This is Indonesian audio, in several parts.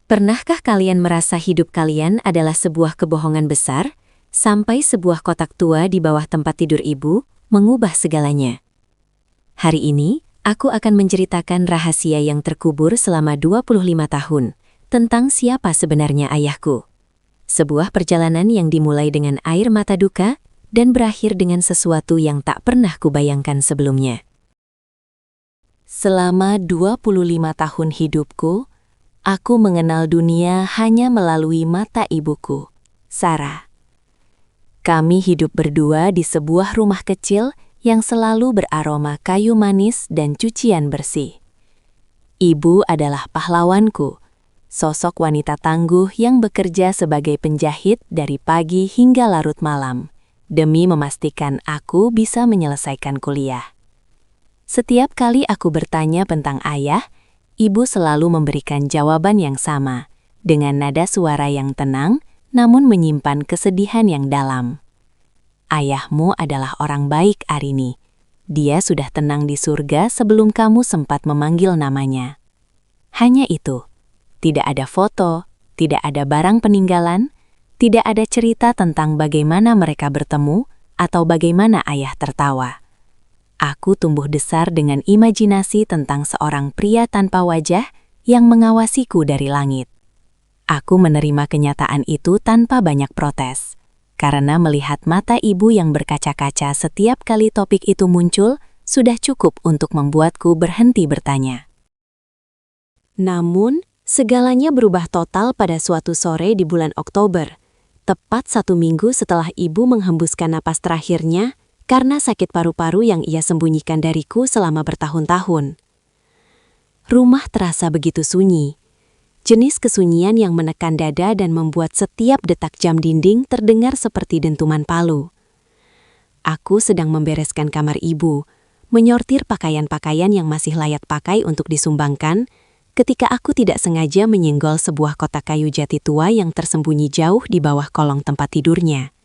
Pernahkah kalian merasa hidup kalian adalah sebuah kebohongan besar, sampai sebuah kotak tua di bawah tempat tidur ibu mengubah segalanya? Hari ini, aku akan menceritakan rahasia yang terkubur selama 25 tahun tentang siapa sebenarnya ayahku. Sebuah perjalanan yang dimulai dengan air mata duka dan berakhir dengan sesuatu yang tak pernah kubayangkan sebelumnya. Selama 25 tahun hidupku, aku mengenal dunia hanya melalui mata ibuku, Sarah. Kami hidup berdua di sebuah rumah kecil yang selalu beraroma kayu manis dan cucian bersih. Ibu adalah pahlawanku, sosok wanita tangguh yang bekerja sebagai penjahit dari pagi hingga larut malam, demi memastikan aku bisa menyelesaikan kuliah. Setiap kali aku bertanya tentang ayah, ibu selalu memberikan jawaban yang sama, dengan nada suara yang tenang, namun menyimpan kesedihan yang dalam. Ayahmu adalah orang baik, Arini. Dia sudah tenang di surga sebelum kamu sempat memanggil namanya. Hanya itu, tidak ada foto, tidak ada barang peninggalan, tidak ada cerita tentang bagaimana mereka bertemu atau bagaimana ayah tertawa. Aku tumbuh besar dengan imajinasi tentang seorang pria tanpa wajah yang mengawasiku dari langit. Aku menerima kenyataan itu tanpa banyak protes, karena melihat mata ibu yang berkaca-kaca setiap kali topik itu muncul sudah cukup untuk membuatku berhenti bertanya. Namun, segalanya berubah total pada suatu sore di bulan Oktober, tepat 1 minggu setelah ibu menghembuskan napas terakhirnya karena sakit paru-paru yang ia sembunyikan dariku selama bertahun-tahun. Rumah terasa begitu sunyi, jenis kesunyian yang menekan dada dan membuat setiap detak jam dinding terdengar seperti dentuman palu. Aku sedang membereskan kamar ibu, menyortir pakaian-pakaian yang masih layak pakai untuk disumbangkan, ketika aku tidak sengaja menyenggol sebuah kotak kayu jati tua yang tersembunyi jauh di bawah kolong tempat tidurnya.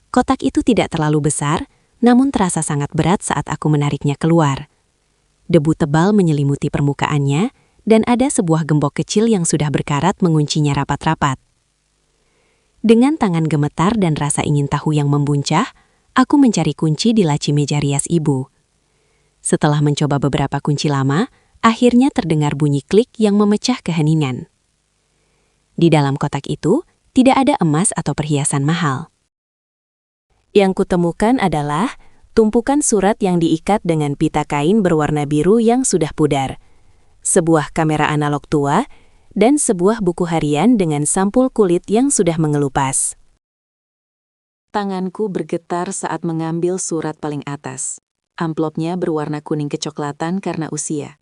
Kotak itu tidak terlalu besar, namun terasa sangat berat saat aku menariknya keluar. Debu tebal menyelimuti permukaannya, dan ada sebuah gembok kecil yang sudah berkarat menguncinya rapat-rapat. Dengan tangan gemetar dan rasa ingin tahu yang membuncah, aku mencari kunci di laci meja rias ibu. Setelah mencoba beberapa kunci lama, akhirnya terdengar bunyi klik yang memecah keheningan. Di dalam kotak itu, tidak ada emas atau perhiasan mahal. Yang kutemukan adalah tumpukan surat yang diikat dengan pita kain berwarna biru yang sudah pudar, sebuah kamera analog tua, dan sebuah buku harian dengan sampul kulit yang sudah mengelupas. Tanganku bergetar saat mengambil surat paling atas. Amplopnya berwarna kuning kecoklatan karena usia.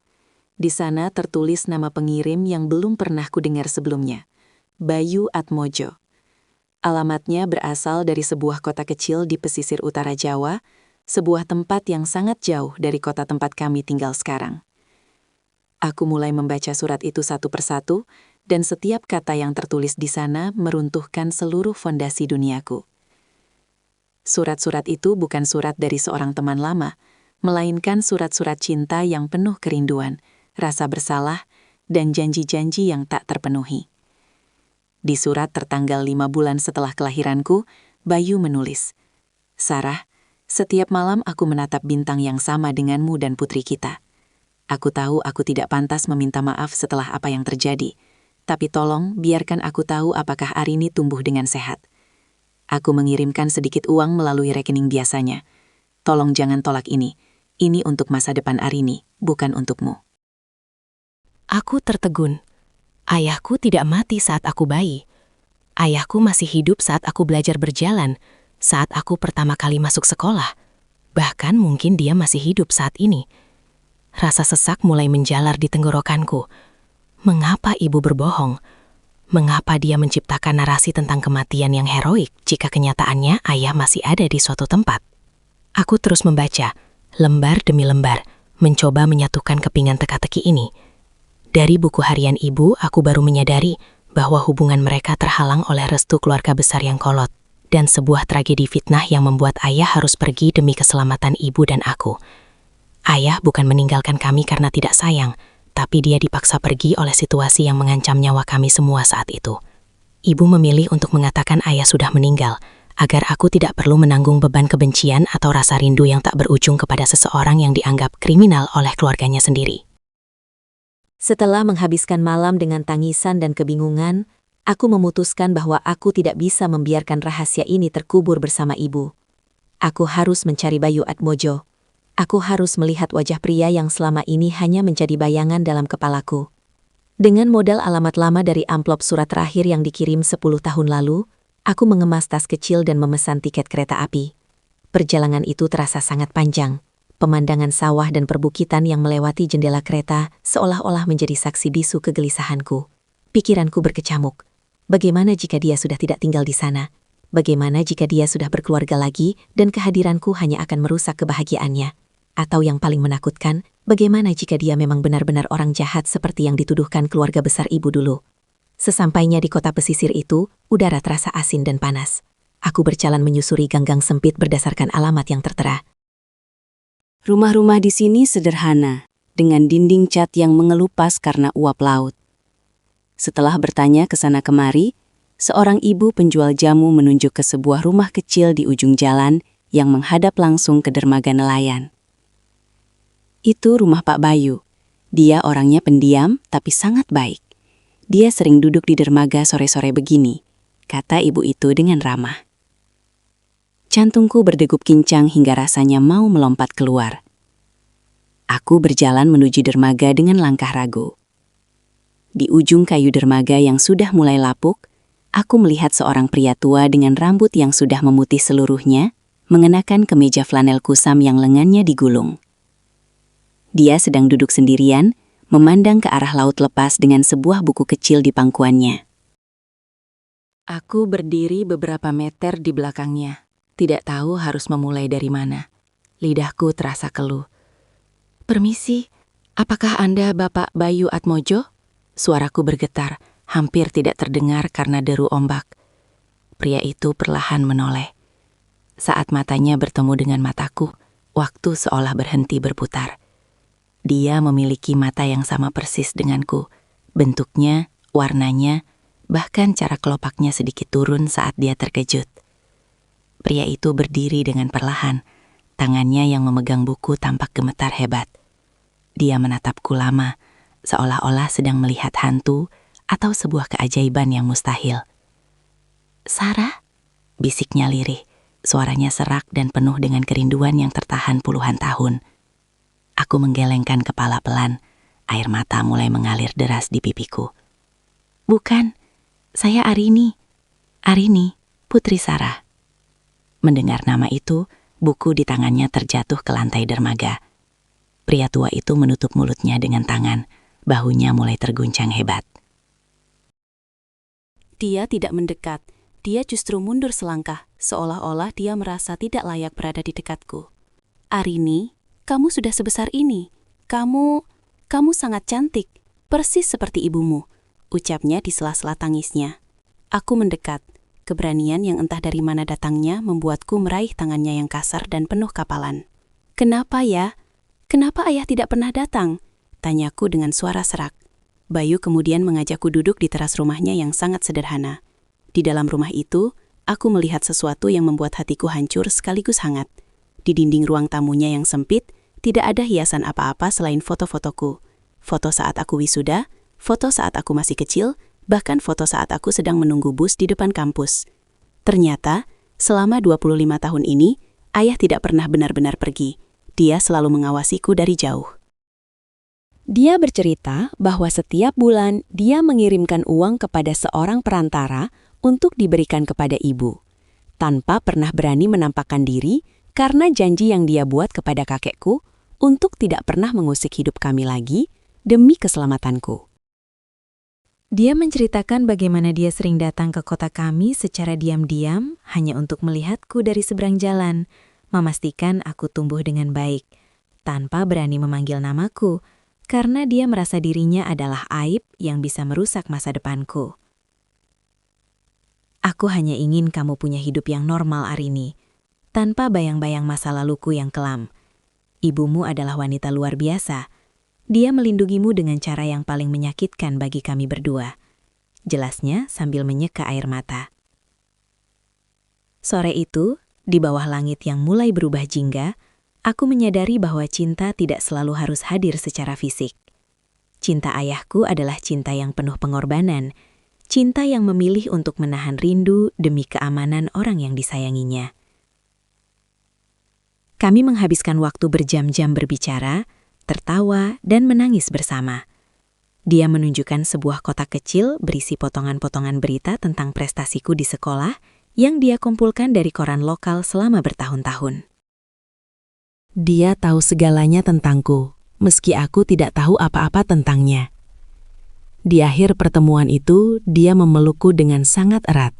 Di sana tertulis nama pengirim yang belum pernah kudengar sebelumnya, Bayu Atmojo. Alamatnya berasal dari sebuah kota kecil di pesisir utara Jawa, sebuah tempat yang sangat jauh dari kota tempat kami tinggal sekarang. Aku mulai membaca surat itu satu persatu, dan setiap kata yang tertulis di sana meruntuhkan seluruh fondasi duniaku. Surat-surat itu bukan surat dari seorang teman lama, melainkan surat-surat cinta yang penuh kerinduan, rasa bersalah, dan janji-janji yang tak terpenuhi. Di surat tertanggal 5 bulan setelah kelahiranku, Bayu menulis, "Sarah, setiap malam aku menatap bintang yang sama denganmu dan putri kita. Aku tahu aku tidak pantas meminta maaf setelah apa yang terjadi, tapi tolong biarkan aku tahu apakah Arini tumbuh dengan sehat. Aku mengirimkan sedikit uang melalui rekening biasanya. Tolong jangan tolak ini. Ini untuk masa depan Arini, bukan untukmu." Aku tertegun. Ayahku tidak mati saat aku bayi. Ayahku masih hidup saat aku belajar berjalan, saat aku pertama kali masuk sekolah. Bahkan mungkin dia masih hidup saat ini. Rasa sesak mulai menjalar di tenggorokanku. Mengapa ibu berbohong? Mengapa dia menciptakan narasi tentang kematian yang heroik jika kenyataannya ayah masih ada di suatu tempat? Aku terus membaca, lembar demi lembar, mencoba menyatukan kepingan teka-teki ini. Dari buku harian ibu, aku baru menyadari bahwa hubungan mereka terhalang oleh restu keluarga besar yang kolot, dan sebuah tragedi fitnah yang membuat ayah harus pergi demi keselamatan ibu dan aku. Ayah bukan meninggalkan kami karena tidak sayang, tapi dia dipaksa pergi oleh situasi yang mengancam nyawa kami semua saat itu. Ibu memilih untuk mengatakan ayah sudah meninggal, agar aku tidak perlu menanggung beban kebencian atau rasa rindu yang tak berujung kepada seseorang yang dianggap kriminal oleh keluarganya sendiri. Setelah menghabiskan malam dengan tangisan dan kebingungan, aku memutuskan bahwa aku tidak bisa membiarkan rahasia ini terkubur bersama ibu. Aku harus mencari Bayu Atmojo. Aku harus melihat wajah pria yang selama ini hanya menjadi bayangan dalam kepalaku. Dengan modal alamat lama dari amplop surat terakhir yang dikirim 10 tahun lalu, aku mengemas tas kecil dan memesan tiket kereta api. Perjalanan itu terasa sangat panjang. Pemandangan sawah dan perbukitan yang melewati jendela kereta seolah-olah menjadi saksi bisu kegelisahanku. Pikiranku berkecamuk. Bagaimana jika dia sudah tidak tinggal di sana? Bagaimana jika dia sudah berkeluarga lagi dan kehadiranku hanya akan merusak kebahagiaannya? Atau yang paling menakutkan, bagaimana jika dia memang benar-benar orang jahat seperti yang dituduhkan keluarga besar ibu dulu? Sesampainya di kota pesisir itu, udara terasa asin dan panas. Aku berjalan menyusuri gang-gang sempit berdasarkan alamat yang tertera. Rumah-rumah di sini sederhana, dengan dinding cat yang mengelupas karena uap laut. Setelah bertanya ke sana kemari, seorang ibu penjual jamu menunjuk ke sebuah rumah kecil di ujung jalan yang menghadap langsung ke dermaga nelayan. Itu rumah Pak Bayu. Dia orangnya pendiam tapi sangat baik. Dia sering duduk di dermaga sore-sore begini, kata ibu itu dengan ramah. Jantungku berdegup kincang hingga rasanya mau melompat keluar. Aku berjalan menuju dermaga dengan langkah ragu. Di ujung kayu dermaga yang sudah mulai lapuk, aku melihat seorang pria tua dengan rambut yang sudah memutih seluruhnya, mengenakan kemeja flanel kusam yang lengannya digulung. Dia sedang duduk sendirian, memandang ke arah laut lepas dengan sebuah buku kecil di pangkuannya. Aku berdiri beberapa meter di belakangnya, tidak tahu harus memulai dari mana. Lidahku terasa keluh. "Permisi, apakah Anda Bapak Bayu Atmojo?" Suaraku bergetar, hampir tidak terdengar karena deru ombak. Pria itu perlahan menoleh. Saat matanya bertemu dengan mataku, waktu seolah berhenti berputar. Dia memiliki mata yang sama persis denganku. Bentuknya, warnanya, bahkan cara kelopaknya sedikit turun saat dia terkejut. Pria itu berdiri dengan perlahan, tangannya yang memegang buku tampak gemetar hebat. Dia menatapku lama, seolah-olah sedang melihat hantu atau sebuah keajaiban yang mustahil. "Sarah?" bisiknya lirih, suaranya serak dan penuh dengan kerinduan yang tertahan puluhan tahun. Aku menggelengkan kepala pelan, air mata mulai mengalir deras di pipiku. "Bukan, saya Arini. Arini, Putri Sarah." Mendengar nama itu, buku di tangannya terjatuh ke lantai dermaga. Pria tua itu menutup mulutnya dengan tangan, bahunya mulai terguncang hebat. Dia tidak mendekat, dia justru mundur selangkah, seolah-olah dia merasa tidak layak berada di dekatku. "Arini, kamu sudah sebesar ini. Kamu sangat cantik, persis seperti ibumu," ucapnya di sela-sela tangisnya. Aku mendekat. Keberanian yang entah dari mana datangnya membuatku meraih tangannya yang kasar dan penuh kapalan. "Kenapa ya? Kenapa ayah tidak pernah datang?" tanyaku dengan suara serak. Bayu kemudian mengajakku duduk di teras rumahnya yang sangat sederhana. Di dalam rumah itu, aku melihat sesuatu yang membuat hatiku hancur sekaligus hangat. Di dinding ruang tamunya yang sempit, tidak ada hiasan apa-apa selain foto-fotoku. Foto saat aku wisuda, foto saat aku masih kecil, bahkan foto saat aku sedang menunggu bus di depan kampus. Ternyata, selama 25 tahun ini, ayah tidak pernah benar-benar pergi. Dia selalu mengawasiku dari jauh. Dia bercerita bahwa setiap bulan dia mengirimkan uang kepada seorang perantara untuk diberikan kepada ibu, tanpa pernah berani menampakkan diri karena janji yang dia buat kepada kakekku untuk tidak pernah mengusik hidup kami lagi demi keselamatanku. Dia menceritakan bagaimana dia sering datang ke kota kami secara diam-diam hanya untuk melihatku dari seberang jalan, memastikan aku tumbuh dengan baik, tanpa berani memanggil namaku, karena dia merasa dirinya adalah aib yang bisa merusak masa depanku. "Aku hanya ingin kamu punya hidup yang normal, Arini, tanpa bayang-bayang masa laluku yang kelam. Ibumu adalah wanita luar biasa. Dia melindungimu dengan cara yang paling menyakitkan bagi kami berdua. Jelasnya sambil menyeka air mata. Sore itu, di bawah langit yang mulai berubah jingga, aku menyadari bahwa cinta tidak selalu harus hadir secara fisik. Cinta ayahku adalah cinta yang penuh pengorbanan, cinta yang memilih untuk menahan rindu demi keamanan orang yang disayanginya. Kami menghabiskan waktu berjam-jam berbicara, tertawa, dan menangis bersama. Dia menunjukkan sebuah kotak kecil berisi potongan-potongan berita tentang prestasiku di sekolah yang dia kumpulkan dari koran lokal selama bertahun-tahun. Dia tahu segalanya tentangku, meski aku tidak tahu apa-apa tentangnya. Di akhir pertemuan itu, dia memelukku dengan sangat erat.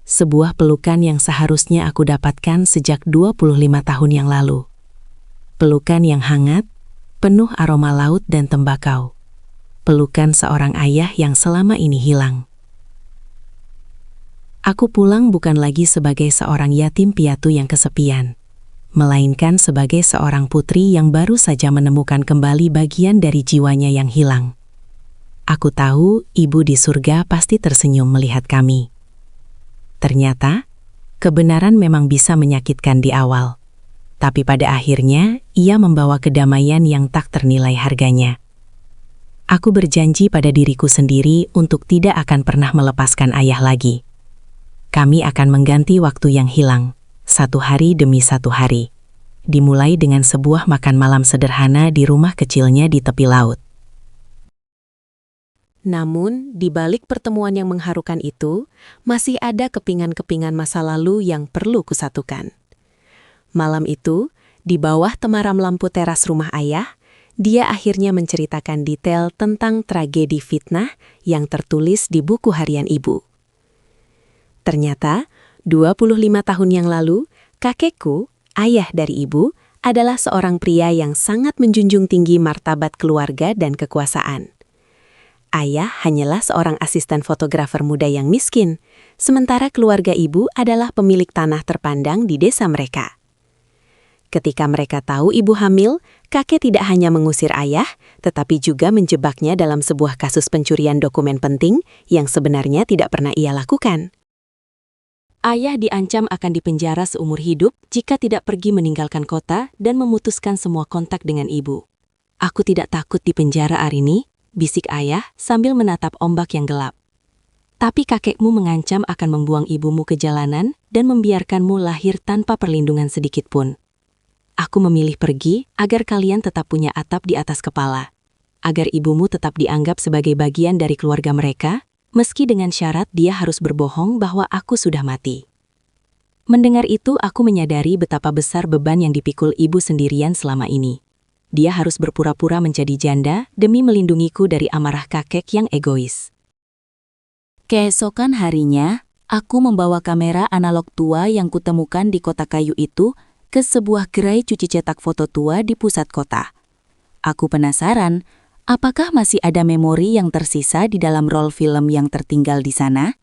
Sebuah pelukan yang seharusnya aku dapatkan sejak 25 tahun yang lalu. Pelukan yang hangat, penuh aroma laut dan tembakau. Pelukan seorang ayah yang selama ini hilang. Aku pulang bukan lagi sebagai seorang yatim piatu yang kesepian, melainkan sebagai seorang putri yang baru saja menemukan kembali bagian dari jiwanya yang hilang. Aku tahu ibu di surga pasti tersenyum melihat kami. Ternyata, kebenaran memang bisa menyakitkan di awal. Tapi pada akhirnya, ia membawa kedamaian yang tak ternilai harganya. Aku berjanji pada diriku sendiri untuk tidak akan pernah melepaskan ayah lagi. Kami akan mengganti waktu yang hilang, satu hari demi satu hari. Dimulai dengan sebuah makan malam sederhana di rumah kecilnya di tepi laut. Namun, di balik pertemuan yang mengharukan itu, masih ada kepingan-kepingan masa lalu yang perlu kusatukan. Malam itu, di bawah temaram lampu teras rumah ayah, dia akhirnya menceritakan detail tentang tragedi fitnah yang tertulis di buku harian ibu. Ternyata, 25 tahun yang lalu, kakekku, ayah dari ibu, adalah seorang pria yang sangat menjunjung tinggi martabat keluarga dan kekuasaan. Ayah hanyalah seorang asisten fotografer muda yang miskin, sementara keluarga ibu adalah pemilik tanah terpandang di desa mereka. Ketika mereka tahu ibu hamil, kakek tidak hanya mengusir ayah, tetapi juga menjebaknya dalam sebuah kasus pencurian dokumen penting yang sebenarnya tidak pernah ia lakukan. Ayah diancam akan dipenjara seumur hidup jika tidak pergi meninggalkan kota dan memutuskan semua kontak dengan ibu. "Aku tidak takut dipenjara, Arini," bisik ayah sambil menatap ombak yang gelap. "Tapi kakekmu mengancam akan membuang ibumu ke jalanan dan membiarkanmu lahir tanpa perlindungan sedikit pun. Aku memilih pergi agar kalian tetap punya atap di atas kepala, agar ibumu tetap dianggap sebagai bagian dari keluarga mereka, meski dengan syarat dia harus berbohong bahwa aku sudah mati." Mendengar itu, aku menyadari betapa besar beban yang dipikul ibu sendirian selama ini. Dia harus berpura-pura menjadi janda demi melindungiku dari amarah kakek yang egois. Keesokan harinya, aku membawa kamera analog tua yang kutemukan di kotak kayu itu ke sebuah gerai cuci cetak foto tua di pusat kota. Aku penasaran, apakah masih ada memori yang tersisa di dalam roll film yang tertinggal di sana?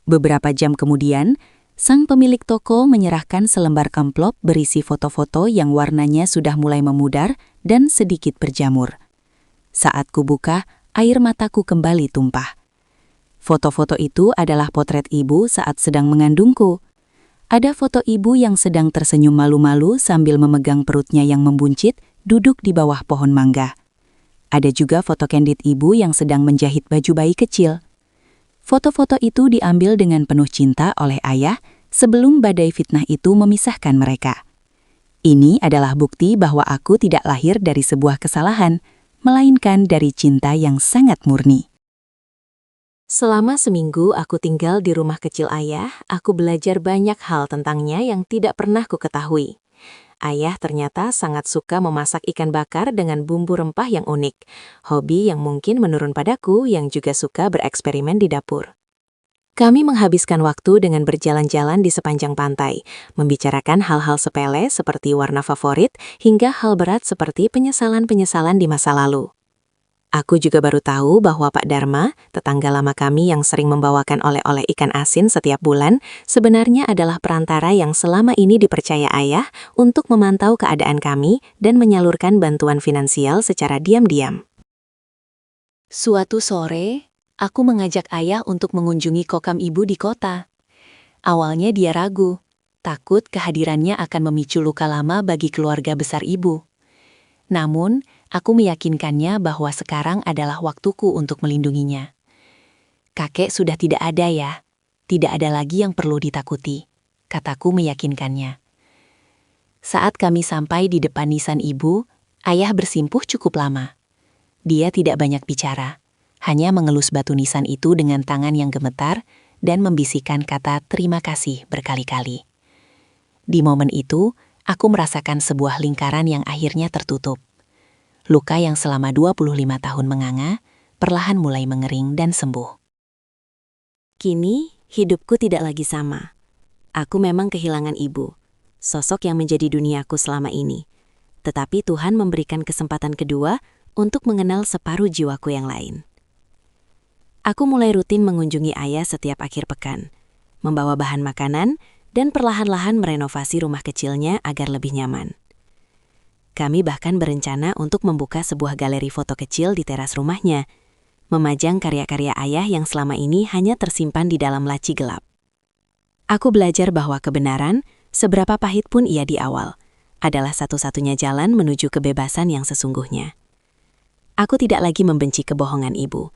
Beberapa jam kemudian, sang pemilik toko menyerahkan selembar amplop berisi foto-foto yang warnanya sudah mulai memudar dan sedikit berjamur. Saat kubuka, air mataku kembali tumpah. Foto-foto itu adalah potret ibu saat sedang mengandungku. Ada foto ibu yang sedang tersenyum malu-malu sambil memegang perutnya yang membuncit, duduk di bawah pohon mangga. Ada juga foto candid ibu yang sedang menjahit baju bayi kecil. Foto-foto itu diambil dengan penuh cinta oleh ayah sebelum badai fitnah itu memisahkan mereka. Ini adalah bukti bahwa aku tidak lahir dari sebuah kesalahan, melainkan dari cinta yang sangat murni. Selama seminggu aku tinggal di rumah kecil ayah, aku belajar banyak hal tentangnya yang tidak pernah kuketahui. Ayah ternyata sangat suka memasak ikan bakar dengan bumbu rempah yang unik, hobi yang mungkin menurun padaku yang juga suka bereksperimen di dapur. Kami menghabiskan waktu dengan berjalan-jalan di sepanjang pantai, membicarakan hal-hal sepele seperti warna favorit hingga hal berat seperti penyesalan-penyesalan di masa lalu. Aku juga baru tahu bahwa Pak Dharma, tetangga lama kami yang sering membawakan oleh-oleh ikan asin setiap bulan, sebenarnya adalah perantara yang selama ini dipercaya ayah untuk memantau keadaan kami dan menyalurkan bantuan finansial secara diam-diam. Suatu sore, aku mengajak ayah untuk mengunjungi kokam ibu di kota. Awalnya dia ragu, takut kehadirannya akan memicu luka lama bagi keluarga besar ibu. Namun, aku meyakinkannya bahwa sekarang adalah waktuku untuk melindunginya. Kakek sudah tidak ada ya, tidak ada lagi yang perlu ditakuti, kataku meyakinkannya. Saat kami sampai di depan nisan ibu, ayah bersimpuh cukup lama. Dia tidak banyak bicara, hanya mengelus batu nisan itu dengan tangan yang gemetar dan membisikkan kata terima kasih berkali-kali. Di momen itu, aku merasakan sebuah lingkaran yang akhirnya tertutup. Luka yang selama 25 tahun menganga, perlahan mulai mengering dan sembuh. Kini, hidupku tidak lagi sama. Aku memang kehilangan ibu, sosok yang menjadi duniaku selama ini. Tetapi Tuhan memberikan kesempatan kedua untuk mengenal separuh jiwaku yang lain. Aku mulai rutin mengunjungi ayah setiap akhir pekan, membawa bahan makanan, dan perlahan-lahan merenovasi rumah kecilnya agar lebih nyaman. Kami bahkan berencana untuk membuka sebuah galeri foto kecil di teras rumahnya, memajang karya-karya ayah yang selama ini hanya tersimpan di dalam laci gelap. Aku belajar bahwa kebenaran, seberapa pahit pun ia di awal, adalah satu-satunya jalan menuju kebebasan yang sesungguhnya. Aku tidak lagi membenci kebohongan ibu,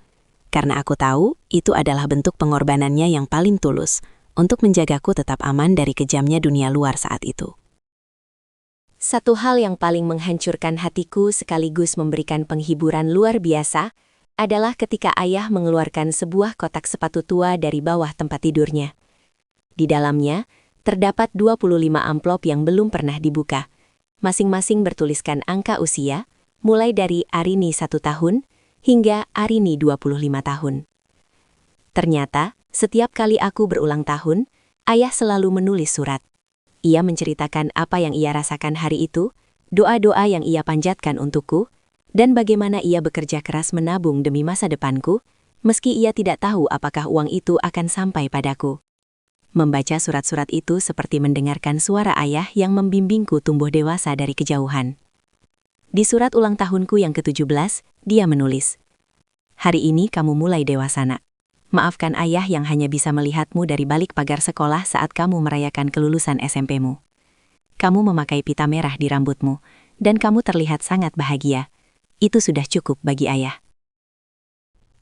karena aku tahu itu adalah bentuk pengorbanannya yang paling tulus untuk menjagaku tetap aman dari kejamnya dunia luar saat itu. Satu hal yang paling menghancurkan hatiku sekaligus memberikan penghiburan luar biasa adalah ketika ayah mengeluarkan sebuah kotak sepatu tua dari bawah tempat tidurnya. Di dalamnya, terdapat 25 amplop yang belum pernah dibuka. Masing-masing bertuliskan angka usia, mulai dari Arini 1 tahun hingga Arini 25 tahun. Ternyata, setiap kali aku berulang tahun, ayah selalu menulis surat. Ia menceritakan apa yang ia rasakan hari itu, doa-doa yang ia panjatkan untukku, dan bagaimana ia bekerja keras menabung demi masa depanku, meski ia tidak tahu apakah uang itu akan sampai padaku. Membaca surat-surat itu seperti mendengarkan suara ayah yang membimbingku tumbuh dewasa dari kejauhan. Di surat ulang tahunku yang ke-17, dia menulis, "Hari ini kamu mulai dewasa, Nak. Maafkan ayah yang hanya bisa melihatmu dari balik pagar sekolah saat kamu merayakan kelulusan SMP-mu. Kamu memakai pita merah di rambutmu, dan kamu terlihat sangat bahagia. Itu sudah cukup bagi ayah."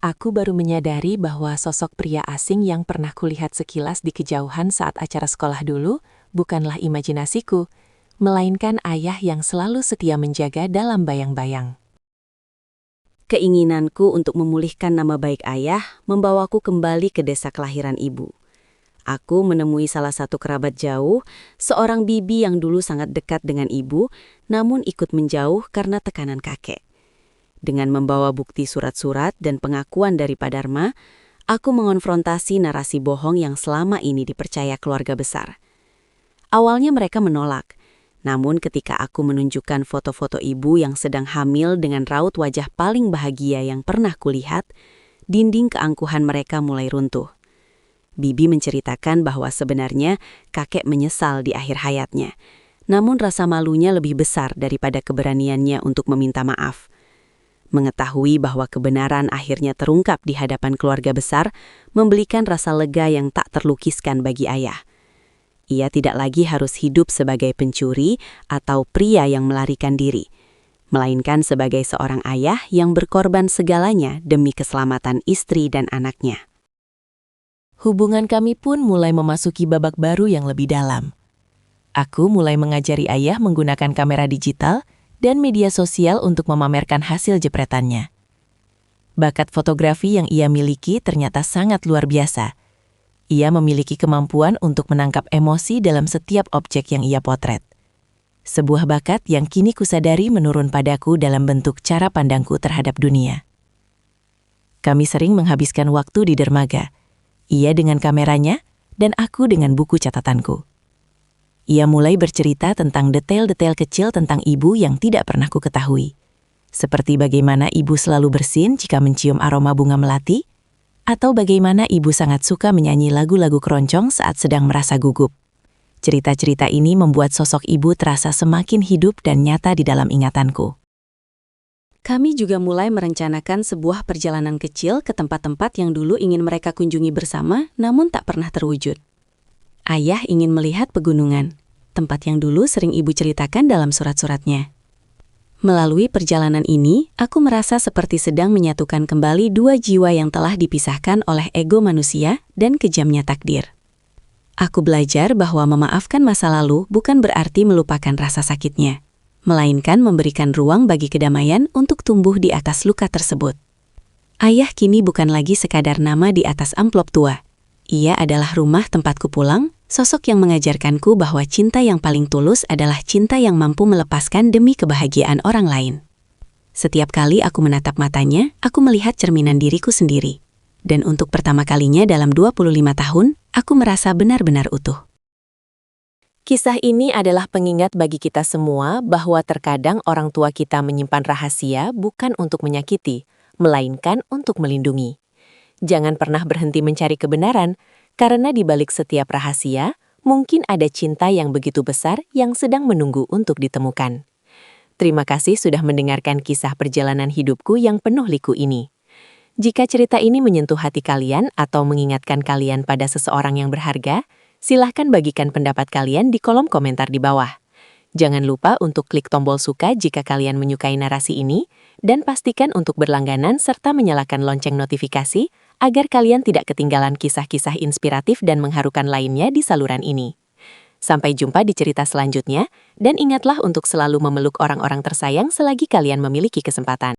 Aku baru menyadari bahwa sosok pria asing yang pernah kulihat sekilas di kejauhan saat acara sekolah dulu bukanlah imajinasiku, melainkan ayah yang selalu setia menjaga dalam bayang-bayang. Keinginanku untuk memulihkan nama baik ayah membawaku kembali ke desa kelahiran ibu. Aku menemui salah satu kerabat jauh, seorang bibi yang dulu sangat dekat dengan ibu, namun ikut menjauh karena tekanan kakek. Dengan membawa bukti surat-surat dan pengakuan dari Pak Dharma, aku mengonfrontasi narasi bohong yang selama ini dipercaya keluarga besar. Awalnya mereka menolak. Namun ketika aku menunjukkan foto-foto ibu yang sedang hamil dengan raut wajah paling bahagia yang pernah kulihat, dinding keangkuhan mereka mulai runtuh. Bibi menceritakan bahwa sebenarnya kakek menyesal di akhir hayatnya, namun rasa malunya lebih besar daripada keberaniannya untuk meminta maaf. Mengetahui bahwa kebenaran akhirnya terungkap di hadapan keluarga besar, memberikan rasa lega yang tak terlukiskan bagi ayah. Ia tidak lagi harus hidup sebagai pencuri atau pria yang melarikan diri, melainkan sebagai seorang ayah yang berkorban segalanya demi keselamatan istri dan anaknya. Hubungan kami pun mulai memasuki babak baru yang lebih dalam. Aku mulai mengajari ayah menggunakan kamera digital dan media sosial untuk memamerkan hasil jepretannya. Bakat fotografi yang ia miliki ternyata sangat luar biasa. Ia memiliki kemampuan untuk menangkap emosi dalam setiap objek yang ia potret. Sebuah bakat yang kini kusadari menurun padaku dalam bentuk cara pandangku terhadap dunia. Kami sering menghabiskan waktu di dermaga. Ia dengan kameranya dan aku dengan buku catatanku. Ia mulai bercerita tentang detail-detail kecil tentang ibu yang tidak pernah ku ketahui. Seperti bagaimana ibu selalu bersin jika mencium aroma bunga melati, atau bagaimana ibu sangat suka menyanyi lagu-lagu keroncong saat sedang merasa gugup. Cerita-cerita ini membuat sosok ibu terasa semakin hidup dan nyata di dalam ingatanku. Kami juga mulai merencanakan sebuah perjalanan kecil ke tempat-tempat yang dulu ingin mereka kunjungi bersama, namun tak pernah terwujud. Ayah ingin melihat pegunungan, tempat yang dulu sering ibu ceritakan dalam surat-suratnya. Melalui perjalanan ini, aku merasa seperti sedang menyatukan kembali dua jiwa yang telah dipisahkan oleh ego manusia dan kejamnya takdir. Aku belajar bahwa memaafkan masa lalu bukan berarti melupakan rasa sakitnya, melainkan memberikan ruang bagi kedamaian untuk tumbuh di atas luka tersebut. Ayah kini bukan lagi sekadar nama di atas amplop tua. Ia adalah rumah tempatku pulang, sosok yang mengajarkanku bahwa cinta yang paling tulus adalah cinta yang mampu melepaskan demi kebahagiaan orang lain. Setiap kali aku menatap matanya, aku melihat cerminan diriku sendiri. Dan untuk pertama kalinya dalam 25 tahun, aku merasa benar-benar utuh. Kisah ini adalah pengingat bagi kita semua bahwa terkadang orang tua kita menyimpan rahasia bukan untuk menyakiti, melainkan untuk melindungi. Jangan pernah berhenti mencari kebenaran, karena di balik setiap rahasia, mungkin ada cinta yang begitu besar yang sedang menunggu untuk ditemukan. Terima kasih sudah mendengarkan kisah perjalanan hidupku yang penuh liku ini. Jika cerita ini menyentuh hati kalian atau mengingatkan kalian pada seseorang yang berharga, silahkan bagikan pendapat kalian di kolom komentar di bawah. Jangan lupa untuk klik tombol suka jika kalian menyukai narasi ini, dan pastikan untuk berlangganan serta menyalakan lonceng notifikasi agar kalian tidak ketinggalan kisah-kisah inspiratif dan mengharukan lainnya di saluran ini. Sampai jumpa di cerita selanjutnya, dan ingatlah untuk selalu memeluk orang-orang tersayang selagi kalian memiliki kesempatan.